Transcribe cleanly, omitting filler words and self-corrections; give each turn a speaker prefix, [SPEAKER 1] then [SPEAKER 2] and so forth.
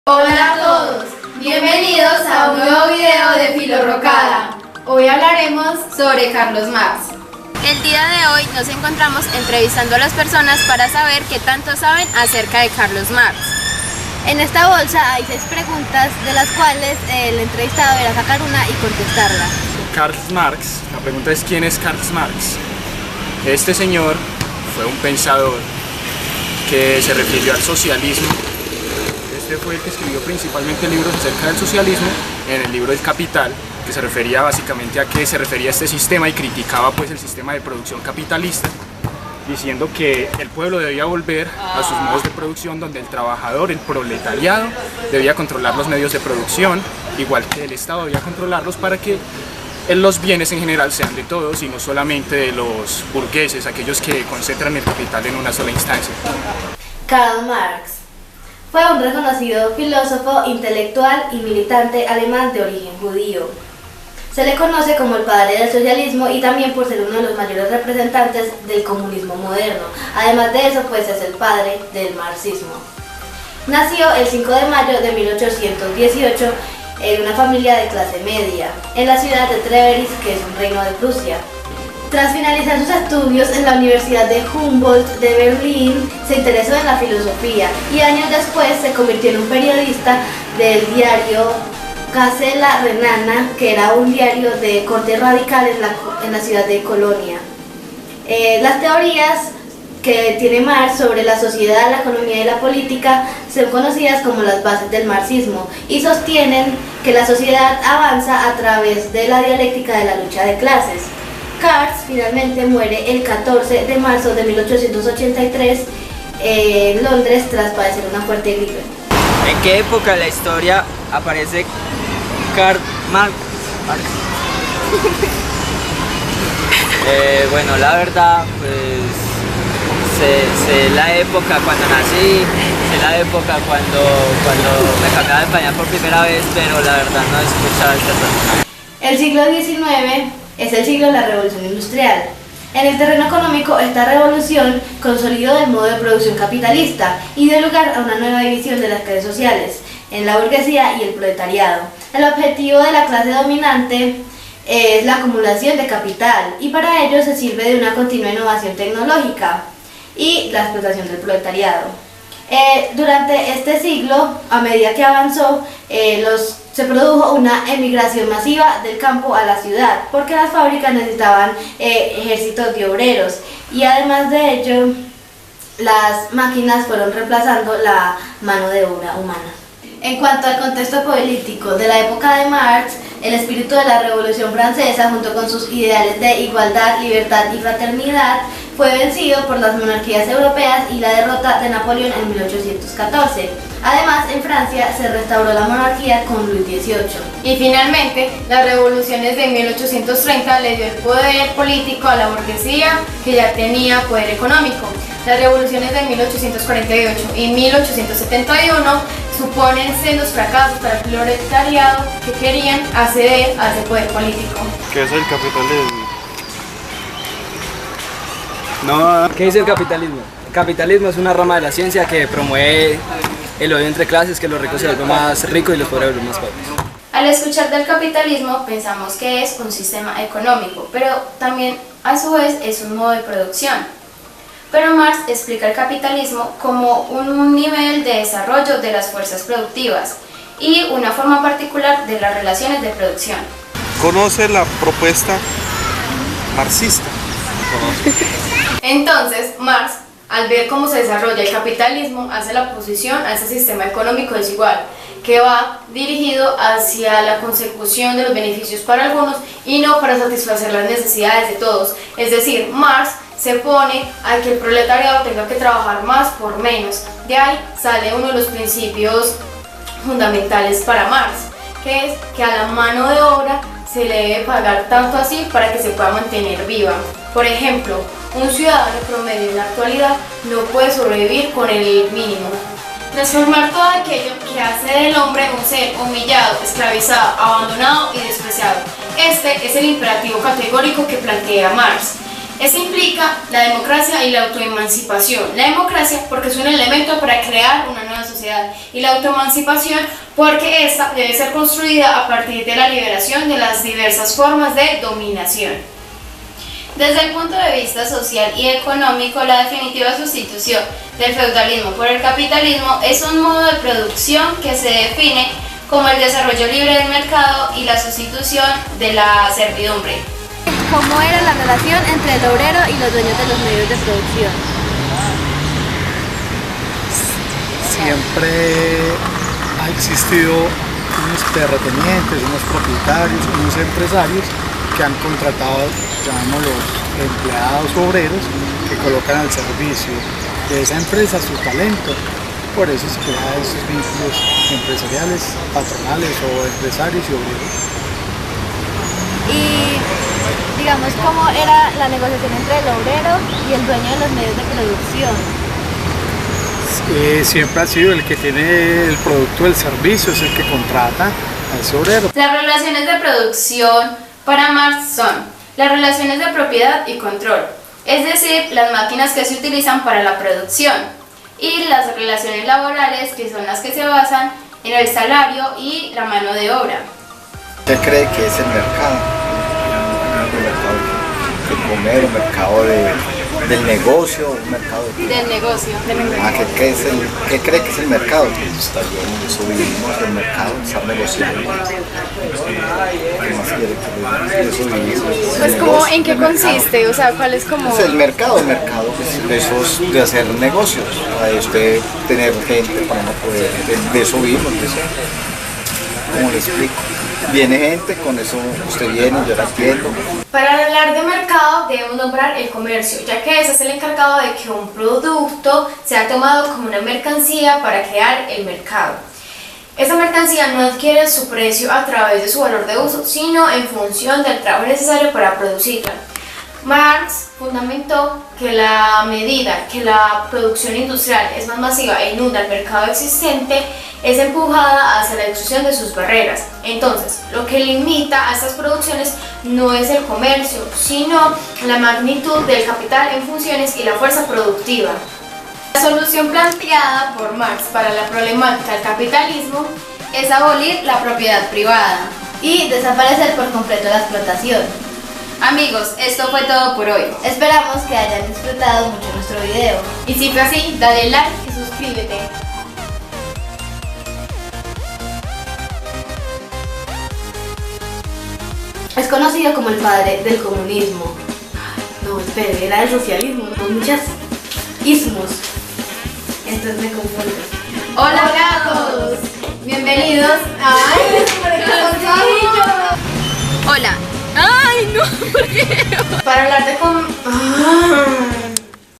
[SPEAKER 1] Hola a todos, bienvenidos a un nuevo video de Filorrocada. Hoy hablaremos sobre Carlos Marx.
[SPEAKER 2] El día de hoy nos encontramos entrevistando a las personas para saber qué tanto saben acerca de Carlos Marx.
[SPEAKER 3] En esta bolsa hay 6 preguntas, de las cuales el entrevistado deberá sacar una y contestarla.
[SPEAKER 4] Karl Marx, la pregunta es ¿quién es Karl Marx? Este señor fue un pensador que se refirió al socialismo. Este fue el que escribió principalmente libros acerca del socialismo, en el libro El Capital, que se refería básicamente a qué se refería a este sistema y criticaba pues el sistema de producción capitalista, diciendo que el pueblo debía volver a sus modos de producción, donde el trabajador, el proletariado, debía controlar los medios de producción, igual que el Estado debía controlarlos para que los bienes en general sean de todos y no solamente de los burgueses, aquellos que concentran el capital en una sola instancia.
[SPEAKER 3] Karl Marx fue un reconocido filósofo, intelectual y militante alemán de origen judío. Se le conoce como el padre del socialismo y también por ser uno de los mayores representantes del comunismo moderno. Además de eso, pues es el padre del marxismo. Nació el 5 de mayo de 1818 en una familia de clase media, en la ciudad de Treveris, que es un reino de Prusia. Tras finalizar sus estudios en la Universidad de Humboldt de Berlín, se interesó en la filosofía y años después se convirtió en un periodista del diario Gazela Renana, que era un diario de corte radical en la ciudad de Colonia. Las teorías que tiene Marx sobre la sociedad, la economía y la política son conocidas como las bases del marxismo y sostienen que la sociedad avanza a través de la dialéctica de la lucha de clases. Marx finalmente muere el 14 de marzo de 1883 en Londres tras padecer una fuerte gripe.
[SPEAKER 5] ¿En qué época de la historia aparece Karl Marx? Bueno, la verdad, pues sé la época cuando nací, sé la época cuando me cambiaba de pañal por primera vez, pero la verdad no he escuchado a este personaje.
[SPEAKER 3] El siglo XIX es el siglo de la revolución industrial. En el terreno económico, esta revolución consolidó el modo de producción capitalista y dio lugar a una nueva división de las clases sociales, en la burguesía y el proletariado. El objetivo de la clase dominante es la acumulación de capital y para ello se sirve de una continua innovación tecnológica y la explotación del proletariado. Durante este siglo, a medida que avanzó, se produjo una emigración masiva del campo a la ciudad, porque las fábricas necesitaban ejércitos de obreros y además de ello, las máquinas fueron reemplazando la mano de obra humana. En cuanto al contexto político de la época de Marx, el espíritu de la Revolución Francesa, junto con sus ideales de igualdad, libertad y fraternidad, fue vencido por las monarquías europeas y la derrota de Napoleón en 1814. Además, en Francia se restauró la monarquía con Luis XVIII.
[SPEAKER 1] Y finalmente, las revoluciones de 1830 le dio el poder político a la burguesía, que ya tenía poder económico. Las revoluciones de 1848 y 1871 suponen sendos fracasos para el proletariado que querían acceder a ese poder político.
[SPEAKER 6] ¿Qué es el capitalismo?
[SPEAKER 7] ¿Qué es el capitalismo? El capitalismo es una rama de la ciencia que promueve el odio entre clases, que los ricos se vuelven más ricos y los pobres se vuelven más pobres.
[SPEAKER 2] Al escuchar del capitalismo pensamos que es un sistema económico, pero también a su vez es un modo de producción. Pero Marx explica el capitalismo como un nivel de desarrollo de las fuerzas productivas y una forma particular de las relaciones de producción.
[SPEAKER 6] ¿Conoce la propuesta marxista?
[SPEAKER 1] Entonces, Marx, al ver cómo se desarrolla el capitalismo, hace la oposición a ese sistema económico desigual, que va dirigido hacia la consecución de los beneficios para algunos y no para satisfacer las necesidades de todos. Es decir, Marx se opone a que el proletariado tenga que trabajar más por menos. De ahí sale uno de los principios fundamentales para Marx, que es que a la mano de obra se le debe pagar tanto así para que se pueda mantener viva. Por ejemplo, un ciudadano promedio en la actualidad no puede sobrevivir con el mínimo. Transformar todo aquello que hace del hombre un ser humillado, esclavizado, abandonado y despreciado. Este es el imperativo categórico que plantea Marx. Esto implica la democracia y la autoemancipación. La democracia porque es un elemento para crear una nueva sociedad y la autoemancipación porque esta debe ser construida a partir de la liberación de las diversas formas de dominación.
[SPEAKER 2] Desde el punto de vista social y económico, la definitiva sustitución del feudalismo por el capitalismo es un modo de producción que se define como el desarrollo libre del mercado y la sustitución de la servidumbre.
[SPEAKER 3] ¿Cómo era la relación entre el obrero y los dueños de los medios de producción?
[SPEAKER 8] Siempre ha existido unos terratenientes, unos propietarios, unos empresarios que han contratado, llamémoslos empleados obreros, que colocan al servicio de esa empresa su talento. Por eso se crean esos vínculos empresariales, patronales o empresarios y obreros.
[SPEAKER 3] Y digamos, ¿cómo era la negociación entre el obrero y el dueño de los medios de producción?
[SPEAKER 8] Siempre ha sido el que tiene el producto del servicio, es el que contrata a ese obrero.
[SPEAKER 2] Las relaciones de producción para Marx son las relaciones de propiedad y control, es decir, las máquinas que se utilizan para la producción, y las relaciones laborales, que son las que se basan en el salario y la mano de obra.
[SPEAKER 9] ¿Qué cree que es el mercado? El mercado de comer, un mercado del negocio, un mercado
[SPEAKER 1] Del negocio.
[SPEAKER 9] ¿Qué cree que es el mercado? Está bien, eso vivimos del mercado, estar negociando. ¿Qué más quiere que eso vivimos?
[SPEAKER 1] Pues como en qué consiste, o sea, cuál es como...
[SPEAKER 9] Pues el mercado pues, eso es de hacer negocios, de usted tener gente para no poder, de eso vivimos, de eso. ¿Cómo le explico? Viene gente, con eso usted viene, yo la atiendo.
[SPEAKER 1] Para hablar de mercado debemos nombrar el comercio, ya que ese es el encargado de que un producto sea tomado como una mercancía para crear el mercado. Esa mercancía no adquiere su precio a través de su valor de uso, sino en función del trabajo necesario para producirla. Marx fundamentó que la medida que la producción industrial es más masiva e inunda el mercado existente, es empujada hacia la destrucción de sus barreras. Entonces, lo que limita a estas producciones no es el comercio, sino la magnitud del capital en funciones y la fuerza productiva. La solución planteada por Marx para la problemática del capitalismo
[SPEAKER 2] Es abolir la propiedad privada.
[SPEAKER 3] Y desaparecer por completo la explotación.
[SPEAKER 2] Amigos, esto fue todo por hoy.
[SPEAKER 3] Esperamos que hayan disfrutado mucho nuestro video.
[SPEAKER 1] Y si fue así, dale like y suscríbete.
[SPEAKER 3] Es conocido como el padre del comunismo. No, espere, era del socialismo, con muchas ismos. Entonces me confundo.
[SPEAKER 1] Hola a todos, bienvenidos a...
[SPEAKER 2] Hola.
[SPEAKER 1] Para hablar de